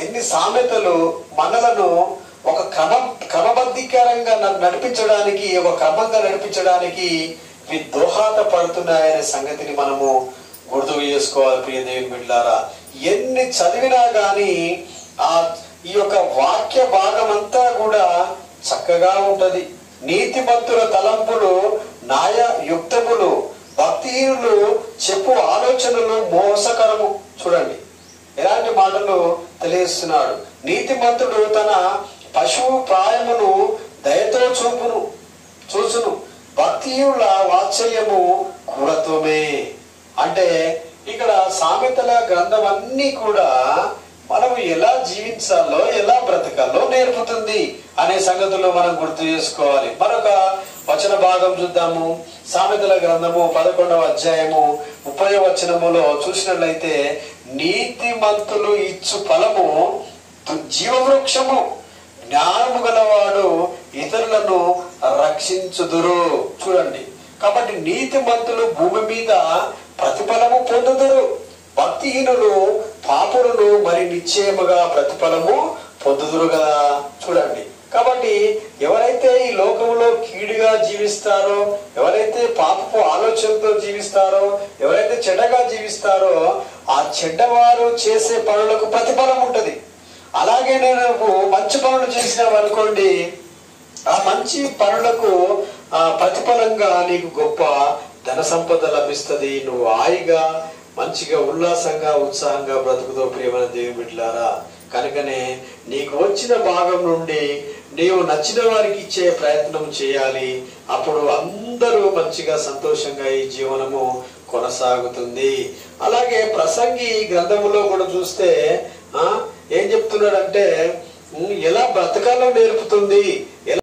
ఎన్ని సామెతలు మనలను ఒక క్రమబద్ధీకరంగా నడిపించడానికి, ఒక క్రమంగా నడిపించడానికి దోహద పడుతున్నాయనే సంగతిని మనము గుర్తు చేసుకోవాలి. ప్రియ దేవుని బిడ్డలారా, ఎన్ని చదివినా గాని ఈ యొక్క వాక్య భాగం అంతా కూడా చక్కగా ఉంటది. నీతిమంతుల తలంపులు న్యాయయుక్తములు, భక్తిహీనులు చెప్పు ఆలోచనలు మోసకరము. చూడండి ఎలాంటి మాటలు తెలియస్తున్నాడు. నీతిమంతుడు తన పశువు ప్రాయమును దయతో చూసును, భక్తిహీనుల వాత్సల్యము క్రూరత్వమే. అంటే ఇక్కడ సామెతల గ్రంథం అన్ని కూడా మనము ఎలా జీవించాలో, ఎలా బ్రతకాలో నేర్పుతుంది అనే సంగతులు మనం గుర్తు చేసుకోవాలి. మరొక వచన భాగం చూద్దాము. సామెతల గ్రంథము 11వ అధ్యాయము 30వ వచనములో చూసినట్లయితే, నీతిమంతులు ఇచ్చు ఫలము జీవవృక్షము, జ్ఞానము గలవాడు ఇతరులను రక్షించుదురు. చూడండి, కాబట్టి నీతిమంతులు భూమి మీద ప్రతిఫలము పొందుదురు, భక్తిహీనులు పాపులను మరి నిశ్చయముగా ప్రతిఫలము పొందుదురు కదా. చూడండి, కాబట్టి ఎవరైతే ఈ లోకంలో కీడుగా జీవిస్తారో, ఎవరైతే పాపపు ఆలోచనతో జీవిస్తారో, ఎవరైతే చెడ్డగా జీవిస్తారో, ఆ చెడ్డవారు చేసే పనులకు ప్రతిఫలం ఉంటది. అలాగే నేను మంచి పనులు చేసినావు అనుకోండి, ఆ మంచి పనులకు ప్రతిఫలంగా నీకు గొప్ప ధన సంపద లభిస్తుంది. నువ్వు హాయిగా మంచిగా ఉల్లాసంగా ఉత్సాహంగా బ్రతుకుతో ప్రియమైన దేవుని బిడ్డలారా. కనుకనే నీకు వచ్చిన భాగం నుండి నీవు నచ్చిన వారికి ఇచ్చే ప్రయత్నం చేయాలి. అప్పుడు అందరూ మంచిగా సంతోషంగా ఈ జీవనము కొనసాగుతుంది. అలాగే ప్రసంగి గ్రంథములో కూడా చూస్తే ఏం చెప్తున్నాడంటే ఎలా బ్రతకాలో నేర్పుతుంది.